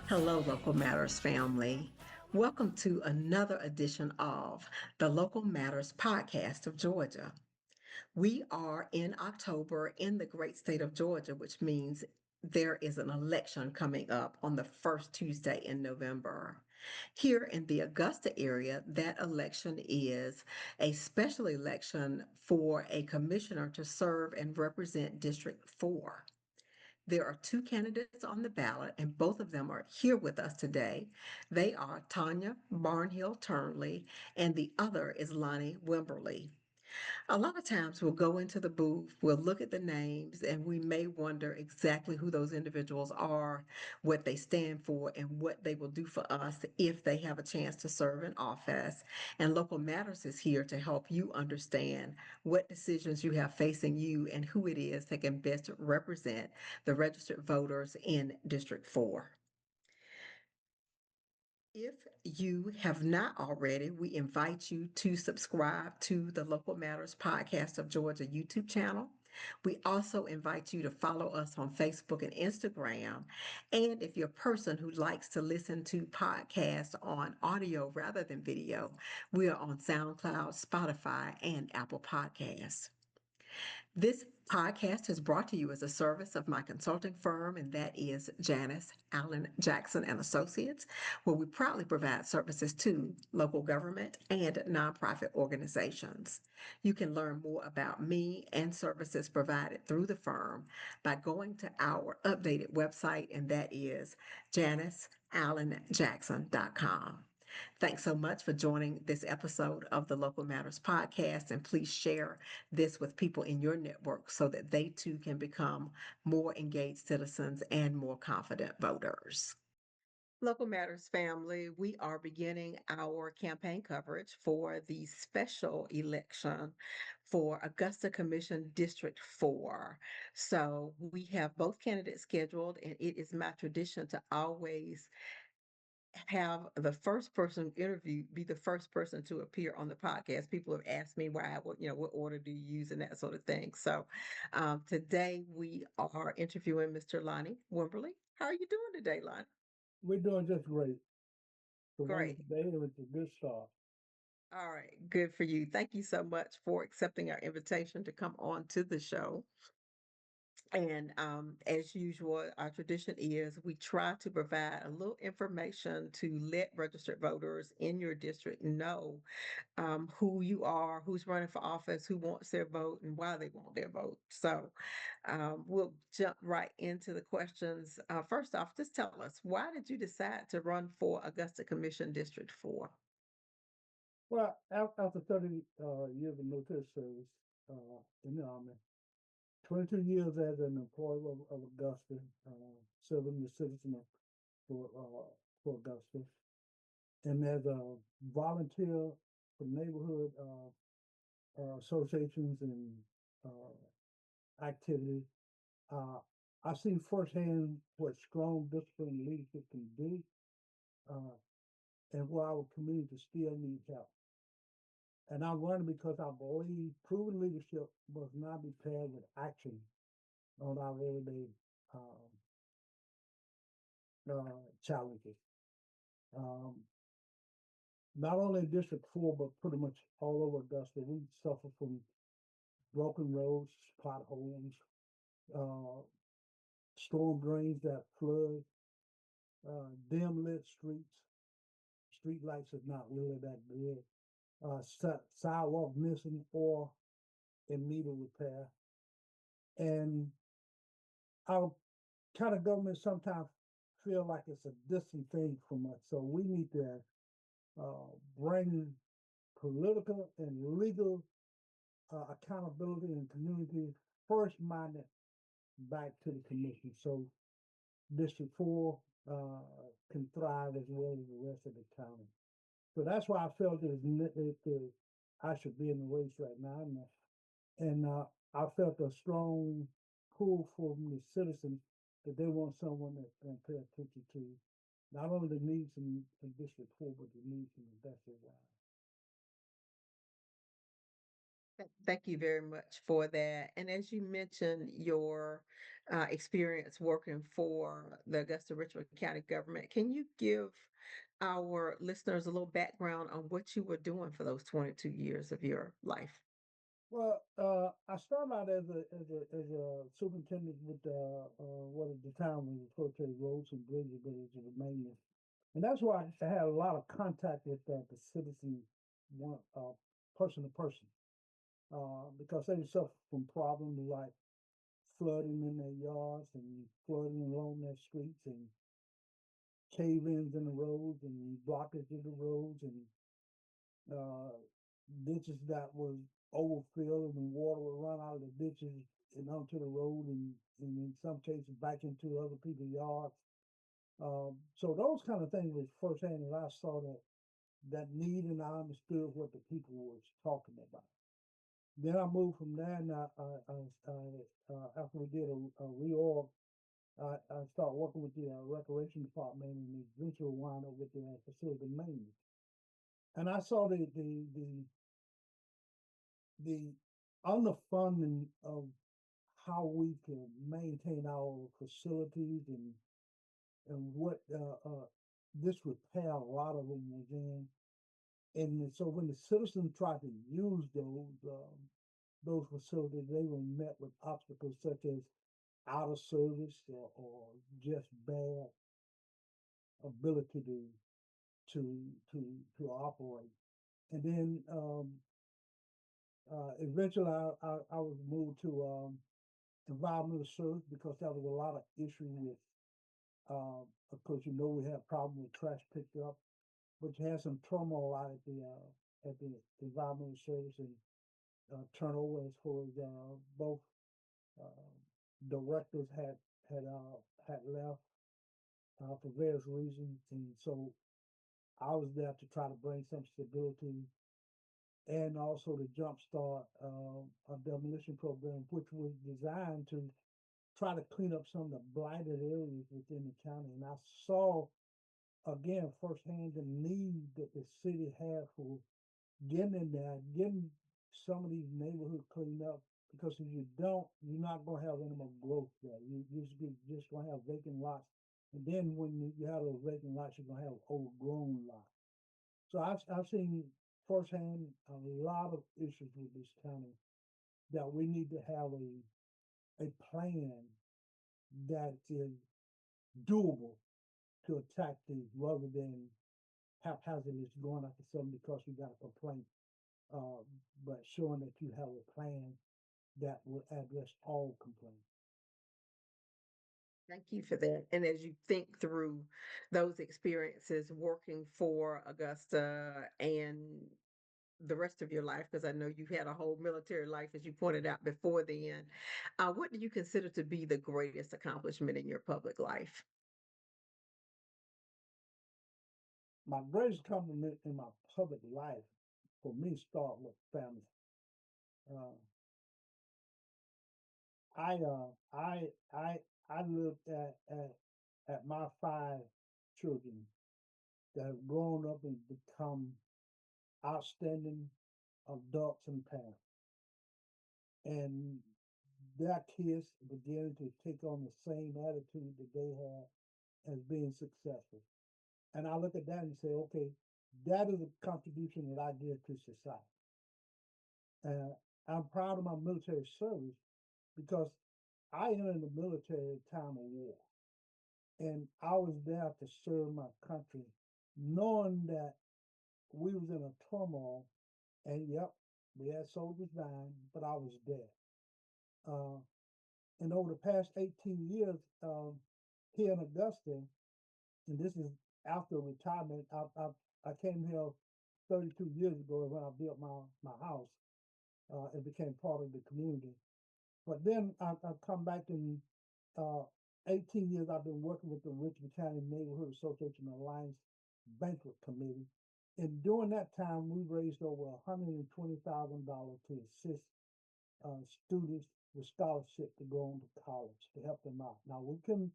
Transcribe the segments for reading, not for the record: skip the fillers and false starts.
Hello, Local Matters family. Welcome to another edition of the Local Matters podcast of Georgia. We are in October in the great state of Georgia, which means there is an election coming up on the first Tuesday in November. Here in the Augusta area, that election is a special election for a commissioner to serve and represent District 4. There are two candidates on the ballot, and both of them are here with us today. They are Tanya Barnhill-Turnley, and the other is Lonnie Wimberly. A lot of times we'll go into the booth, we'll look at the names, and we may wonder exactly who those individuals are, what they stand for, and what they will do for us if they have a chance to serve in office. And Local Matters is here to help you understand what decisions you have facing you and who it is that can best represent the registered voters in District 4. If you have not already, we invite you to subscribe to the Local Matters Podcast of Georgia YouTube channel. We also invite you to follow us on Facebook and Instagram. And if you're a person who likes to listen to podcasts on audio rather than video, we are on SoundCloud, Spotify, and Apple Podcasts. This podcast is brought to you as a service of my consulting firm, and that is Janice Allen Jackson and Associates, where we proudly provide services to local government and nonprofit organizations. You can learn more about me and services provided through the firm by going to our updated website, and that is janiceallenjackson.com. Thanks so much for joining this episode of the Local Matters Podcast, and please share this with people in your network so that they too can become more engaged citizens and more confident voters. Local Matters family, we are beginning our campaign coverage for the special election for Augusta Commission District 4. So we have both candidates scheduled, and it is my tradition to always have the first person interviewed be the first person to appear on the podcast. People have asked me why, what order do you use and that sort of thing. So today we are interviewing Mr. Lonnie Wimberly. How are you doing today, Lonnie? We're doing just great. The Great. wonderful day, it was a good start. All right. Good for you. Thank you so much for accepting our invitation to come on to the show. And as usual, our tradition is we try to provide a little information to let registered voters in your district know who you are, who's running for office, who wants their vote, and why they want their vote. So we'll jump right into the questions. First off, just tell us, why did you decide to run for Augusta Commission District 4? Well, after 30 years of military service in the Army, 22 years as an employee of Augusta, serving the citizen for, uh, for Augusta, and as a volunteer for neighborhood associations and activities, uh, I've seen firsthand what strong discipline leadership can do, uh, and where our community still needs help. And I'm running because I believe proven leadership must not be paired with action on our everyday um, challenges. Um, Not only in District 4, but pretty much all over Augusta, we suffer from broken roads, potholes, uh, storm drains that flood, dim lit streets. Street lights is not really that good. Sidewalk missing or in need of repair. And our kind of government sometimes feel like it's a distant thing from us. So we need to bring political and legal accountability and community first minded back to the commission. So District 4 can thrive as well as the rest of the county. So that's why I felt I should be in the race right now. And I felt a strong pull from the citizens that they want someone that can pay attention to not only the needs in District 4, but the needs in the Augusta. Thank you very much for that. And as you mentioned, your experience working for the Augusta Richmond County government, can you give our listeners a little background on what you were doing for those 22 years of your life? Well, I started out as a superintendent with what at the time was referred to as roads and bridges, but it's a maintenance. And that's why I had a lot of contact with the citizens, one person to person, because they suffer from problems like flooding in their yards and flooding along their streets and cave-ins in the roads and blockage in the roads and uh, ditches that was overfilled and water would run out of the ditches and onto the road and in some cases back into other people's yards. So those kind of things was firsthand that I saw that need and I understood what the people was talking about. Then I moved from there and after we did a reorg, I started working with the recreation department and eventually wound up with the facility maintenance. And I saw the underfunding of how we can maintain our facilities and what disrepair a lot of them was in. And so when the citizens tried to use those facilities, they were met with obstacles such as out of service or just bad ability to to operate. And then eventually I was moved to environmental service because there was a lot of issue with, of course, you know, we have problems with trash picked up, but you had some turmoil out at the environmental service and turnover as far as both uh, directors had left for various reasons, and so I was there to try to bring some stability and also to jumpstart a demolition program, which was designed to try to clean up some of the blighted areas within the county. And I saw again firsthand the need that the city had for getting in there, getting some of these neighborhoods cleaned up. Because if you don't, you're not going to have any more growth there. Just going to have vacant lots. And then when you have those vacant lots, you're going to have overgrown lots. So I've seen firsthand a lot of issues with this county that we need to have a plan that is doable to attack these rather than haphazardly going after something because you got a complaint, uh, but showing that you have a plan that will address all complaints. Thank you for that. And as you think through those experiences working for Augusta and the rest of your life, because I know you had a whole military life, as you pointed out before then, what do you consider to be the greatest accomplishment in your public life? My greatest compliment in my public life for me start with family. Uh, I uh, I I I looked at my five children that have grown up and become outstanding adults and parents. And their kids begin to take on the same attitude that they had as being successful. And I look at that and say, okay, that is a contribution that I give to society. And I'm proud of my military service because I entered the military at a time of war. And I was there to serve my country, knowing that we was in a turmoil. And yep, we had soldiers dying, but I was there. Uh, and over the past 18 years here in Augusta, and this is after retirement, I came here 32 years ago when I built my house and became part of the community. But then I've come back in uh, 18 years. I've been working with the Richmond County Neighborhood Association Alliance Banquet Committee. And during that time, we raised over $120,000 to assist students with scholarship to go on to college to help them out. Now we couldn't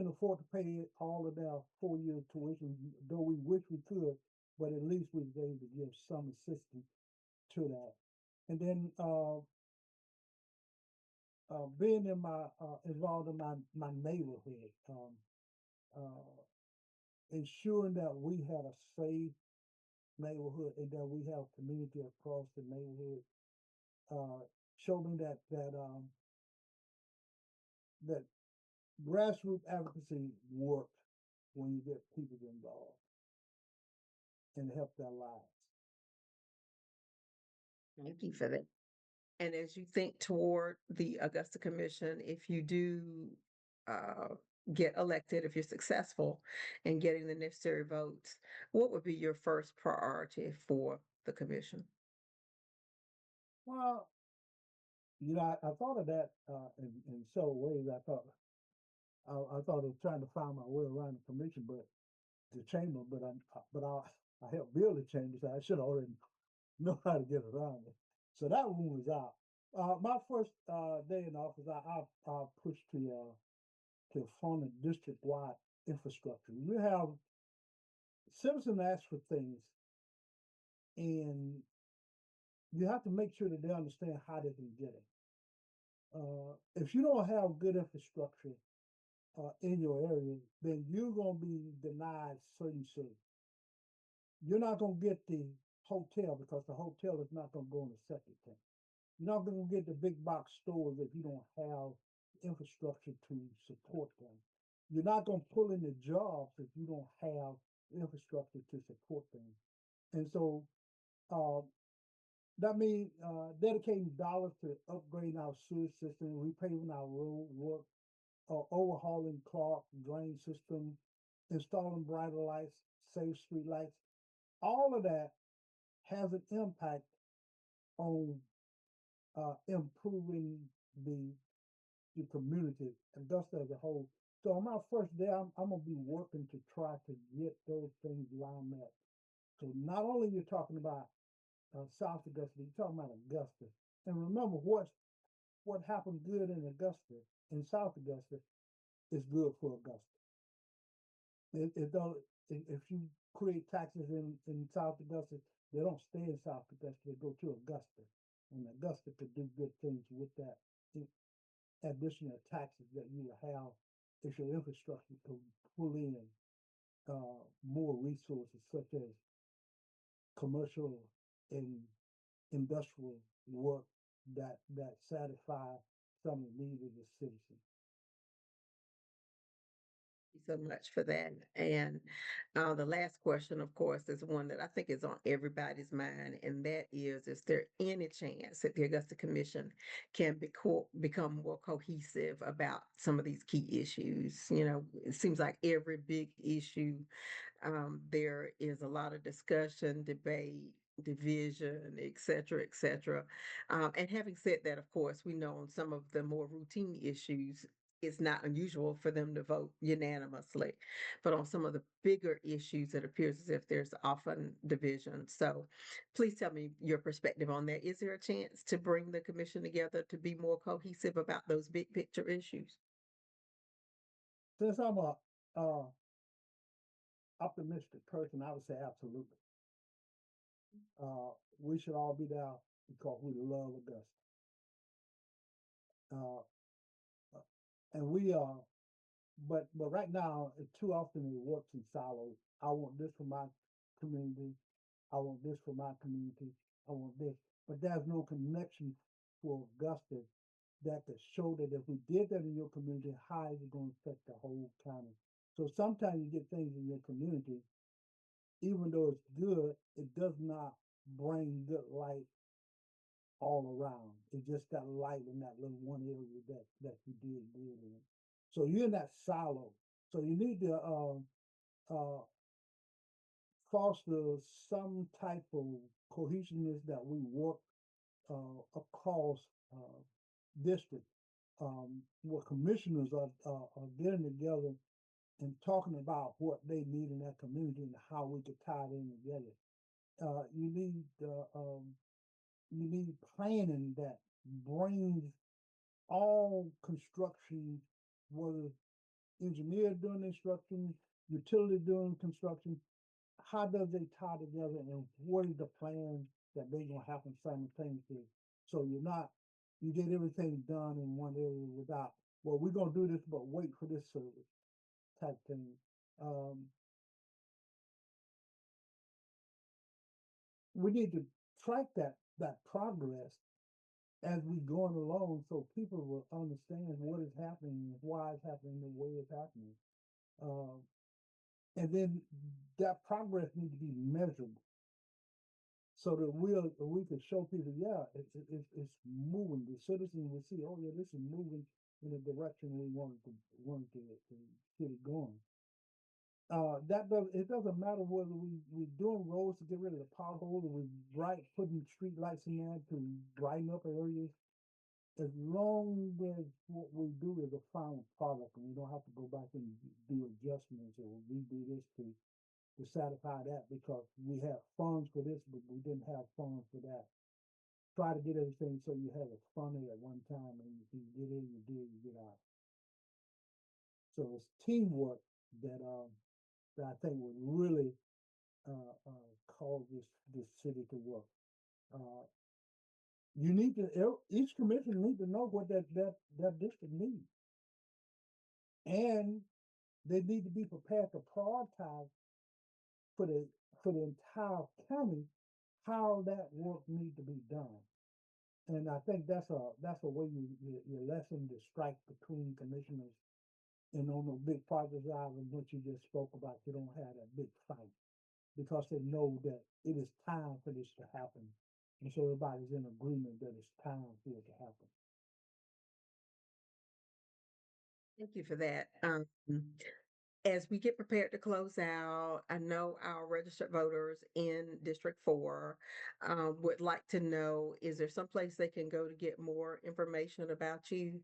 afford to pay all of their 4 year tuition, though we wish we could, but at least we was able to give some assistance to that. And then being in my involved in my neighborhood, uh, ensuring that we had a safe neighborhood and that we have community across the neighborhood, showed me that grassroots advocacy works when you get people involved and help their lives. Thank you for that. And as you think toward the Augusta Commission, if you do uh, get elected, if you're successful in getting the necessary votes, what would be your first priority for the commission? Well, I thought of that in several ways. I thought of trying to find my way around the commission, but the chamber, I helped build the chamber, so I should already know how to get around it. So that one was out. My first day in office, I pushed to fund a district-wide infrastructure. You have citizens ask for things, and you have to make sure that they understand how they can get it. If you don't have good infrastructure in your area, then you're gonna be denied certain service. You're not gonna get the hotel because the hotel is not gonna go in the septic tank. You're not gonna get the big box stores if you don't have infrastructure to support them. You're not gonna pull in the jobs if you don't have infrastructure to support them. And so uh, that means dedicating dollars to upgrading our sewer system, repaving our road work, overhauling clogged drain system, installing brighter lights, safe street lights. All of that has an impact on improving the the community, Augusta as a whole. So on my first day, I'm gonna be working to try to get those things lined up. So not only you're talking about South Augusta, you're talking about Augusta. And remember what happened good in Augusta, in South Augusta, is good for Augusta. It don't if you create taxes in South Augusta, they don't stay in South Augusta, they go to Augusta. And Augusta could do good things with that additional taxes that you will have if your infrastructure can pull in more resources such as commercial and industrial work that satisfy some of the needs of the citizen. So much for that. And the last question, of course, is one that I think is on everybody's mind, and that is there any chance that the Augusta Commission can become more cohesive about some of these key issues? You know, it seems like every big issue, there is a lot of discussion, debate, division, et cetera, et cetera. And having said that, of course, we know on some of the more routine issues, it's not unusual for them to vote unanimously. But on some of the bigger issues, it appears as if there's often division. So please tell me your perspective on that. Is there a chance to bring the commission together to be more cohesive about those big picture issues? Since I'm a uh, optimistic person, I would say absolutely. We should all be there because we love Augusta. Uh, uh, and we are, but right now, too often it works in silos. I want this for my community. I want this for my community. I want this, but there's no connection for Augusta that could show that if we did that in your community, how is it going to affect the whole county? So sometimes you get things in your community, even though it's good, it does not bring good light all around. It just got light in that little one area that you did good in. So you're in that silo. So you need to uh, foster some type of cohesiveness that we work across district, where commissioners are getting together and talking about what they need in that community and how we could tie it in together. Uh, you need uh, um, you need planning that brings all construction, whether engineer doing construction, utility doing construction, how does they tie together and what is the plan that they're gonna happen simultaneously? So you get everything done in one area without, well, we're gonna do this, but wait for this service type thing. Um, we need to track that progress as we going along so people will understand what is happening, why it's happening the way it's happening. Um, and then that progress needs to be measurable so that we can show people, yeah, it's moving. The citizens will see, oh yeah, this is moving in the direction we wanted to get it going. It doesn't matter whether we're doing roads to get rid of the potholes or putting street lights in there to brighten up areas. As long as what we do is a final product and we don't have to go back and do adjustments or redo this to satisfy that because we have funds for this, but we didn't have funds for that. Try to get everything so you have a funding at one time and you can get in, you do, you get out. So it's teamwork that that I think would really cause this city to work. Uh, you need to each commission need to know what that district needs, and they need to be prepared to prioritize for the entire county how that work needs to be done. And I think that's a way you lessen the strike between commissioners and on the big projects out of what you just spoke about. You don't have that big fight because they know that it is time for this to happen. And so everybody's in agreement that it's time for it to happen. Thank you for that. As we get prepared to close out, I know our registered voters in District 4 would like to know, is there someplace they can go to get more information about you?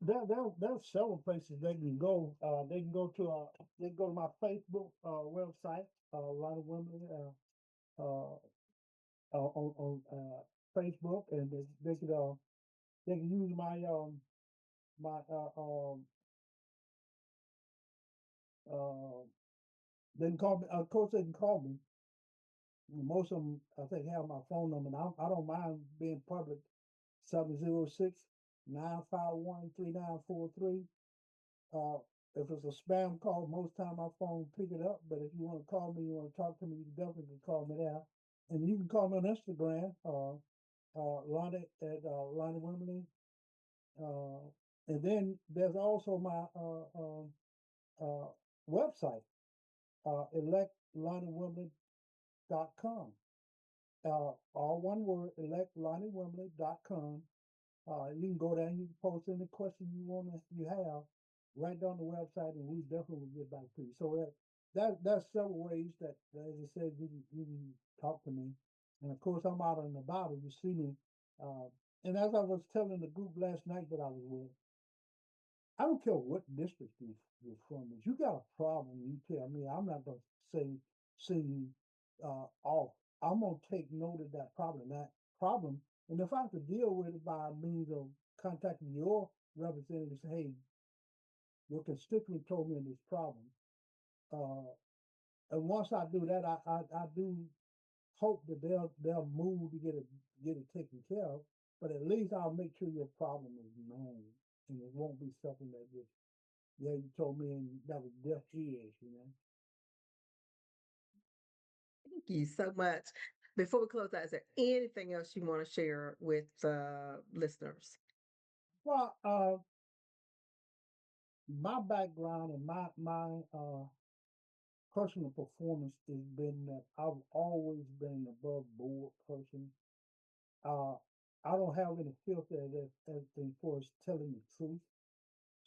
There's several places they can go. They can go to my Facebook website, Lonnie Wimberly, on Facebook, and they can use my uh, they can call me. Of course, they can call me. Most of them, I think, have my phone number. And I don't mind being public. 706-951-3943. Uh, if it's a spam call, most time my phone pick it up. But if you want to call me, you want to talk to me, you definitely can call me there. And you can call me on Instagram, Lonnie at Lonnie Wimberly. And then there's also my uh, website, electlonniewimberly.com. All one word, electlonniewimberly.com. You can go there and you can post any question you have right down the website, and we definitely will get back to you. So that's several ways that, as I said, you can talk to me. And of course, I'm out and about, and you see me. Uh, and as I was telling the group last night that I was with, I don't care what district you're from. If you got a problem, you tell me. I'm not gonna say send you off. I'm gonna take note of that problem, and if I have to deal with it by means of contacting your representative, say, hey, your constituent told me of this problem. Uh, and once I do that, I do hope that they'll move to get it taken care of. But at least I'll make sure your problem is known, and it won't be something that just yeah, you told me and that was deaf ears. Thank you so much. Before we close out, is there anything else you want to share with the listeners? Well, my background and my personal performance has been that I've always been an above board person. Uh, I don't have any filter as far as telling the truth.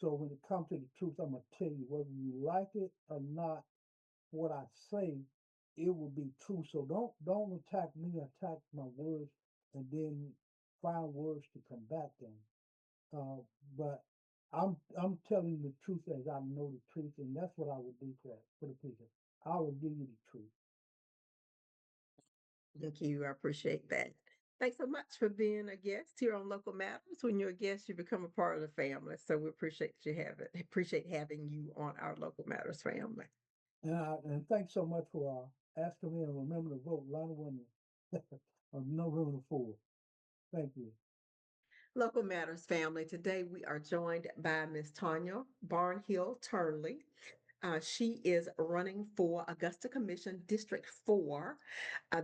So when it comes to the truth, I'm gonna tell you whether you like it or not. What I say, it will be true. So don't attack me, attack my words, and then find words to combat them. Uh, but I'm telling you the truth as I know the truth, and that's what I would do for the people. I will give you the truth. Thank you. I appreciate that. Thanks so much for being a guest here on Local Matters. When you're a guest, you become a part of the family. So we appreciate you have it. Appreciate having you on our Local Matters family. And thanks so much for asking me and remember to vote Lonnie Wimberly on November 4th. Thank you. Local Matters family. Today we are joined by Miss Tanya Barnhill-Turnley. She is running for Augusta Commission District 4.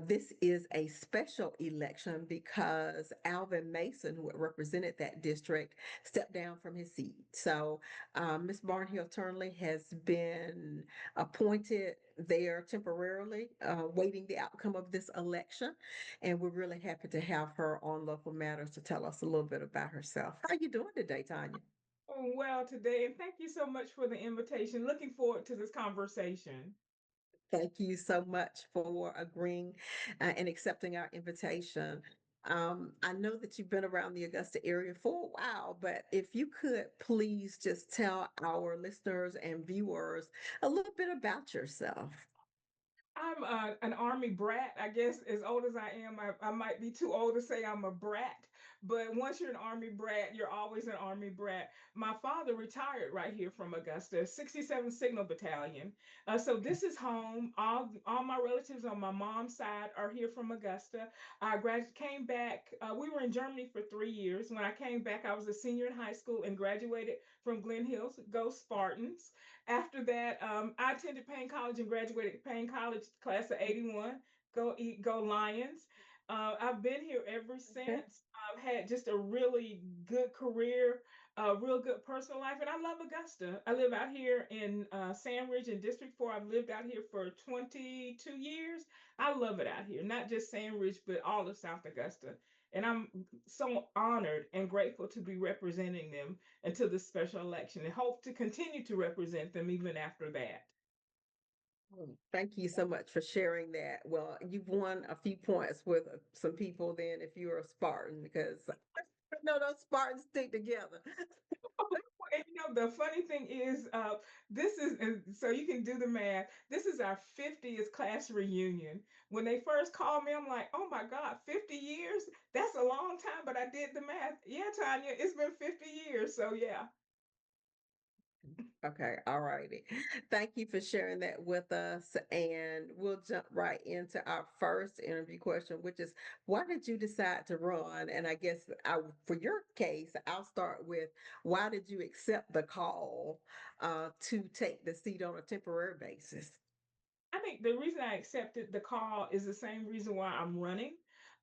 This is a special election because Alvin Mason, who represented that district, stepped down from his seat. So Ms. Barnhill-Turnley has been appointed there temporarily, waiting the outcome of this election. And we're really happy to have her on Local Matters to tell us a little bit about herself. How are you doing today, Tanya? Oh, well today, and thank you so much for the invitation. Looking forward to this conversation. Thank you so much for agreeing and accepting our invitation. I know that you've been around the Augusta area for a while, but if you could please just tell our listeners and viewers a little bit about yourself. I'm an army brat. I guess as old as I am, I might be too old to say I'm a brat. But once you're an army brat, you're always an army brat. My father retired right here from Augusta, 67 Signal Battalion. So this is home. All my relatives on my mom's side are here from Augusta. Came back. We were in Germany for 3 years. When I came back, I was a senior in high school and graduated from Glen Hills. Go Spartans! After that, I attended Payne College and graduated Payne College class of 81. Go Lions. I've been here ever Okay. since. I've had just a really good career, a real good personal life, and I love Augusta. I live out here in Sand Ridge in District 4. I've lived out here for 22 years. I love it out here, not just Sand Ridge, but all of South Augusta. And I'm so honored and grateful to be representing them until this special election and hope to continue to represent them even after that. Thank you so much for sharing that. Well, you've won a few points with some people then if you're a Spartan, because no, those Spartans stick together. And the funny thing is, this is so you can do the math. This is our 50th class reunion. When they first called me, I'm like, oh my God, 50 years? That's a long time. But I did the math. Yeah, Tanya, it's been 50 years. So yeah. Okay, all righty. Thank you for sharing that with us. And we'll jump right into our first interview question, which is why did you decide to run? And I guess for your case, I'll start with why did you accept the call to take the seat on a temporary basis? I think the reason I accepted the call is the same reason why I'm running.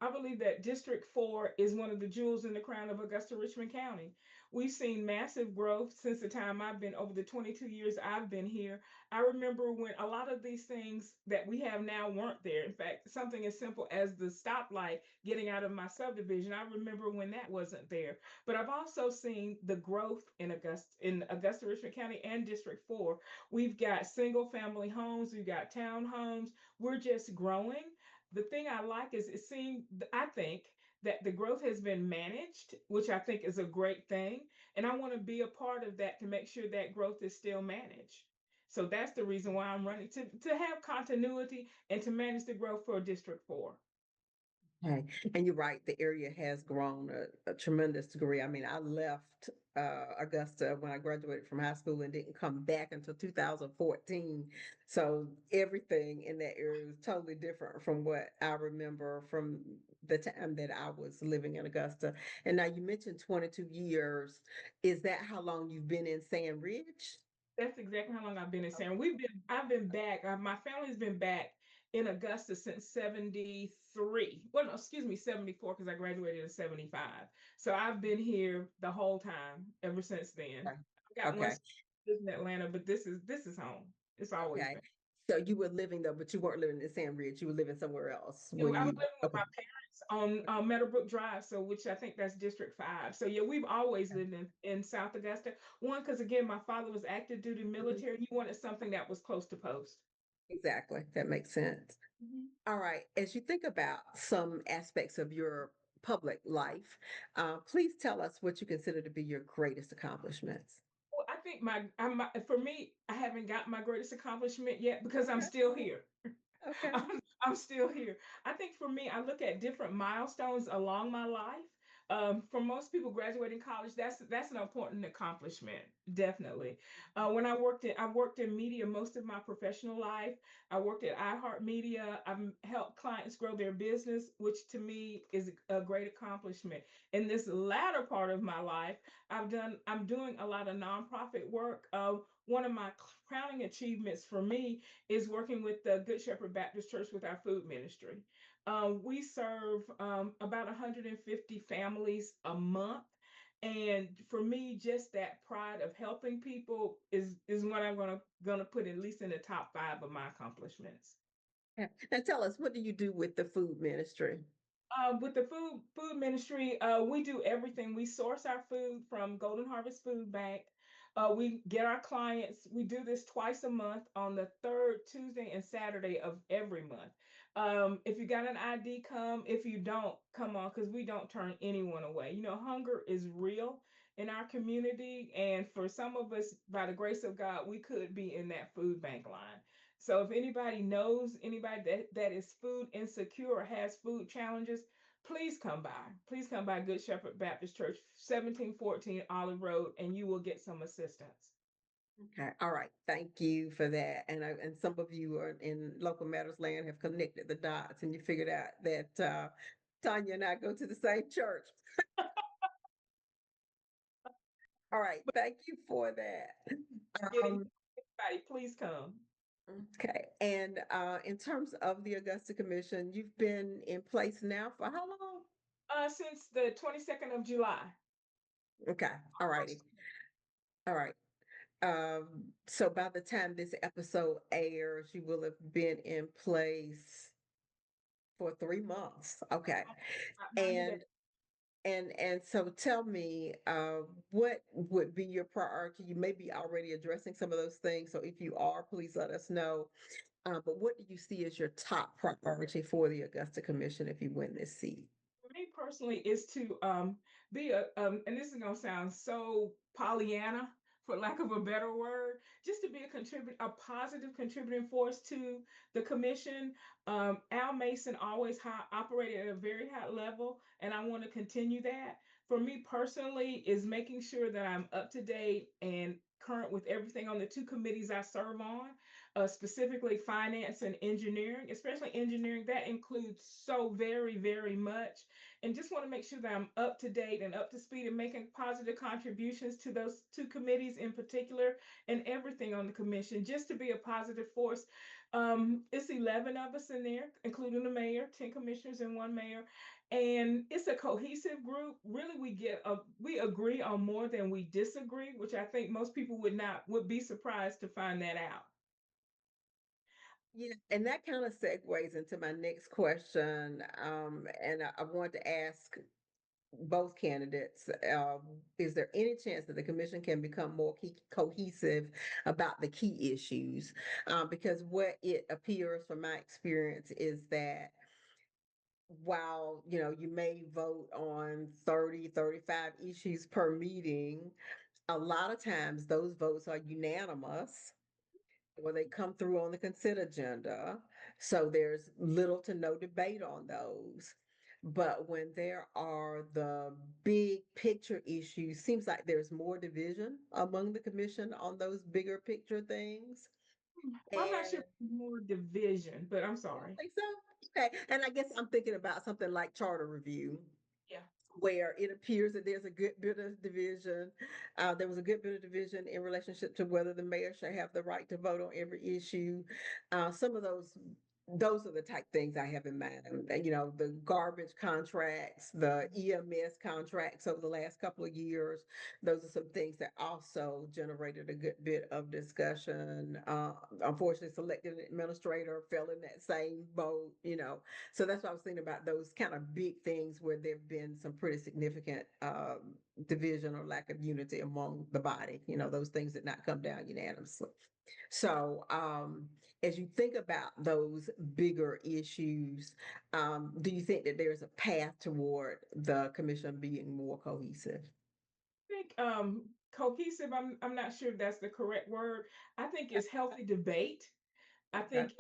I believe that District 4 is one of the jewels in the crown of Augusta Richmond County. We've seen massive growth since the time I've been over the 22 years I've been here. I remember when a lot of these things that we have now weren't there. In fact, something as simple as the stoplight getting out of my subdivision, I remember when that wasn't there. But I've also seen the growth in Augusta Richmond County and District 4. We've got single family homes, we've got townhomes. We're just growing. The thing I like is I think that the growth has been managed, which I think is a great thing. And I want to be a part of that to make sure that growth is still managed. So that's the reason why I'm running to have continuity and to manage the growth for District 4. Okay. And you're right, the area has grown a tremendous degree. I mean, I left Augusta when I graduated from high school and didn't come back until 2014. So everything in that area was totally different from what I remember from the time that I was living in Augusta. And now you mentioned 22 years. Is that how long you've been in Sand Ridge? That's exactly how long I've been in San. I've been back. My family's been back in Augusta since 73. Well, no, excuse me, 74, because I graduated in 75. So I've been here the whole time ever since then. Okay. I got one Okay. in Atlanta, but this is home. It's always Okay. been. So you were living though, but you weren't living in Sand Ridge. You were living somewhere else And when I was you, living with okay. my parents on Meadowbrook Drive, so which I think that's District 5. So yeah, we've always lived in South Augusta. One, because again, my father was active duty Mhm. military. He wanted something that was close to post. Exactly. That makes sense. Mhm. All right. As you think about some aspects of your public life, please tell us what you consider to be your greatest accomplishments. Well, I think for me, I haven't got my greatest accomplishment yet because I'm still here. Okay. Okay. I'm still here. I think for me, I look at different milestones along my life. For most people graduating college, that's an important accomplishment, definitely. When I worked in media most of my professional life. I worked at iHeartMedia. I've helped clients grow their business, which to me is a great accomplishment. In this latter part of my life, I'm doing a lot of nonprofit work. One of my crowning achievements for me is working with the Good Shepherd Baptist Church with our food ministry. We serve about 150 families a month. And for me, just that pride of helping people is what I'm gonna put at least in the top 5 of my accomplishments. Yeah. Now tell us, what do you do with the food ministry? With the food ministry, we do everything. We source our food from Golden Harvest Food Bank. We get our clients. We do this twice a month on the third Tuesday and Saturday of every month. If you got an ID, come. If you don't, come on, because we don't turn anyone away. You know, hunger is real in our community, and for some of us, by the grace of God, we could be in that food bank line. So if anybody knows anybody that is food insecure or has food challenges, please come by. Please come by Good Shepherd Baptist Church, 1714 Olive Road, and you will get some assistance. Okay, all right. Thank you for that. And some of you are in Local Matters land have connected the dots, and you figured out that Tanya and I go to the same church. All right, But thank you for that. getting Um, anybody, please come. okay, and in terms of the Augusta Commission, you've been in place now for how long? Since the 22nd of July. Okay, all righty, all right. So by the time this episode airs, you will have been in place for 3 months. Okay. About 90 days. And and so tell me, what would be your priority? You may be already addressing some of those things. So if you are, please let us know. But what do you see as your top priority for the Augusta Commission if you win this seat? For me personally is to be and this is gonna sound so Pollyanna for lack of a better word, just to be a positive contributing force to the commission. Al Mason always operated at a very high level, and I want to continue that. For me personally, is making sure that I'm up to date and current with everything on the 2 committees I serve on, specifically finance and engineering, especially engineering. That includes so very, very much, and just want to make sure that I'm up to date and up to speed and making positive contributions to those 2 committees in particular and everything on the commission, just to be a positive force. It's 11 of us in there, including the mayor, 10 commissioners and 1 mayor. And it's a cohesive group. Really, we agree on more than we disagree, which I think most people would be surprised to find that out. Yeah, and that kind of segues into my next question. And I want to ask both candidates, is there any chance that the commission can become more cohesive about the key issues? Because what it appears from my experience is that while, you may vote on 30, 35 issues per meeting, a lot of times those votes are unanimous or they come through on the consent agenda. So there's little to no debate on those. But when there are the big picture issues, seems like there's more division among the commission on those bigger picture things. I'm not sure And if there's more division, but I'm I don't sorry. think so. Okay. And I guess I'm thinking about something like charter review, Yeah. where it appears that there's a good bit of division. There was a good bit of division in relationship to whether the mayor should have the right to vote on every issue. Some of those are the type things I have in mind. And, the garbage contracts, the EMS contracts over the last couple of years. Those are some things that also generated a good bit of discussion. Unfortunately, selected administrator fell in that same boat. So that's what I was thinking about, those kind of big things where there've been some pretty significant division or lack of unity among the body, those things that not come down unanimously. So as you think about those bigger issues, do you think that there's a path toward the commission being more cohesive? I think cohesive, I'm not sure if that's the correct word. I think it's healthy debate. I Okay. think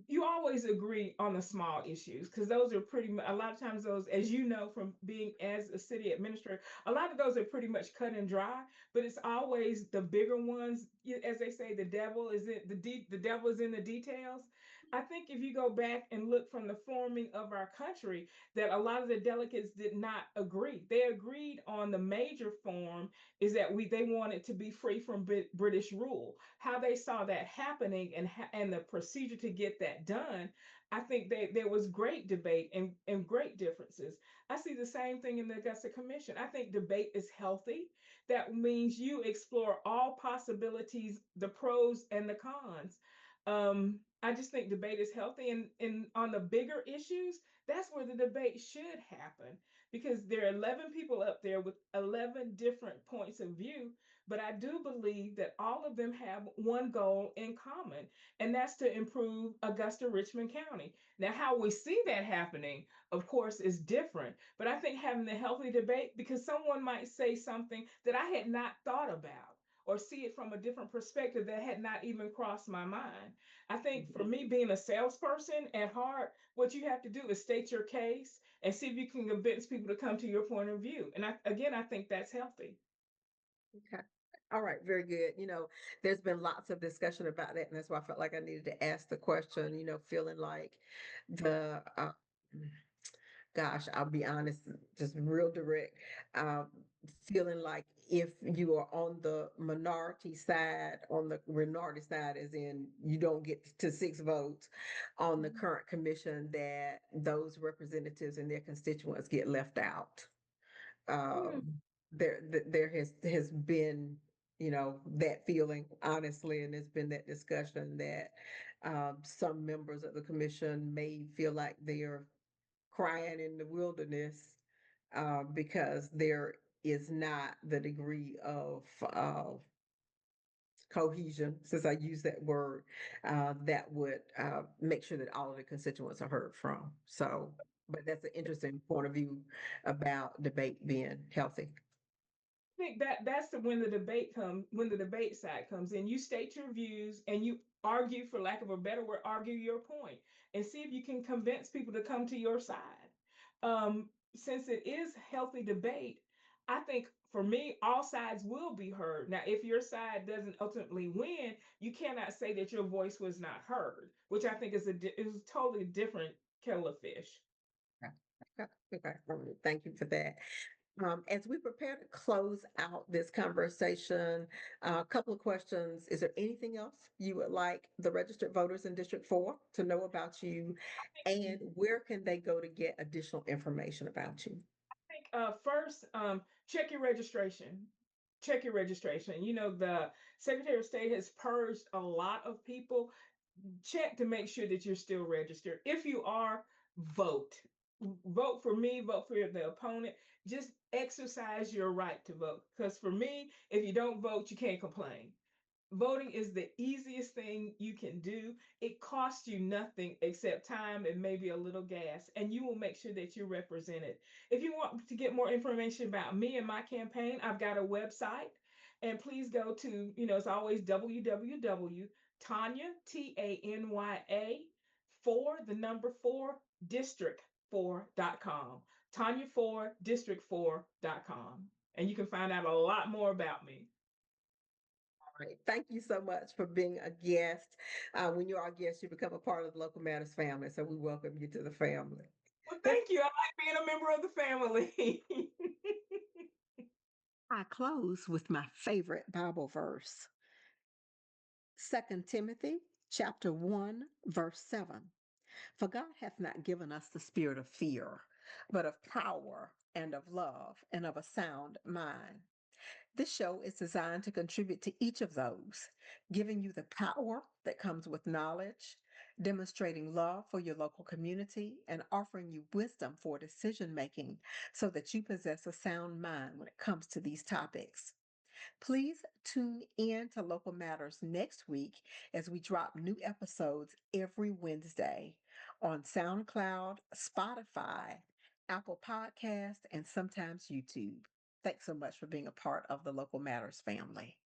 You always agree on the small issues because those are pretty much a lot of times those, as you know from being as a city administrator, a lot of those are pretty much cut and dry. But it's always the bigger ones, as they say, the devil is in the devil is in the details. I think if you go back and look from the forming of our country, that a lot of the delegates did not agree. They agreed on the major form is that they wanted to be free from British rule. How they saw that happening and the procedure to get that done, I think there was great debate and great differences. I see the same thing in the Augusta Commission. I think debate is healthy. That means you explore all possibilities, the pros and the cons. I just think debate is healthy, and on the bigger issues, that's where the debate should happen because there are 11 people up there with 11 different points of view. But I do believe that all of them have one goal in common, and that's to improve Augusta Richmond County. Now, how we see that happening, of course, is different. But I think having the healthy debate, because someone might say something that I had not thought about or see it from a different perspective that had not even crossed my mind. I think for me, being a salesperson at heart, what you have to do is state your case and see if you can convince people to come to your point of view. And I think that's healthy. Okay. All right, very good. There's been lots of discussion about that, and that's why I felt like I needed to ask the question, feeling like the gosh, I'll be honest, just real direct, um, feeling like if you are on the minority side, as in you don't get to 6 votes on the current commission, that those representatives and their constituents get left out. Mm. There has been, that feeling, honestly, and there's been that discussion that some members of the commission may feel like they're crying in the wilderness because there is not the degree of cohesion, since I use that word, that would make sure that all of the constituents are heard from. So, but that's an interesting point of view about debate being healthy. Think that that's when the debate side comes in. You state your views and you argue, for lack of a better word, argue your point and see if you can convince people to come to your side. Since it is healthy debate, I think for me, all sides will be heard. Now, if your side doesn't ultimately win, you cannot say that your voice was not heard, which I think is a totally different kettle of fish. Okay. Okay. Thank you for that. As we prepare to close out this conversation, a couple of questions. Is there anything else you would like the registered voters in District 4 to know about you? And where can they go to get additional information about you? Think first, check your registration. Check your registration. You know, the Secretary of State has purged a lot of people. Check to make sure that you're still registered. If you are, vote. Vote for me, vote for the opponent. Just exercise your right to vote. Because for me, if you don't vote, you can't complain. Voting is the easiest thing you can do. It costs you nothing except time and maybe a little gas, and you will make sure that you're represented. If you want to get more information about me and my campaign, I've got a website, and please go to, it's always www Tanya, Tanya, the number 4, district4.com. Tanya4, district4.com. And you can find out a lot more about me. Right. Thank you so much for being a guest. When you're our guest, you become a part of the Local Matters family. So we welcome you to the family. Well, thank you. I like being a member of the family. I close with my favorite Bible verse, 2 Timothy chapter 1, verse 7. For God hath not given us the spirit of fear, but of power and of love and of a sound mind. This show is designed to contribute to each of those, giving you the power that comes with knowledge, demonstrating love for your local community, and offering you wisdom for decision making so that you possess a sound mind when it comes to these topics. Please tune in to Local Matters next week as we drop new episodes every Wednesday on SoundCloud, Spotify, Apple Podcast, and sometimes YouTube. Thanks so much for being a part of the Local Matters family.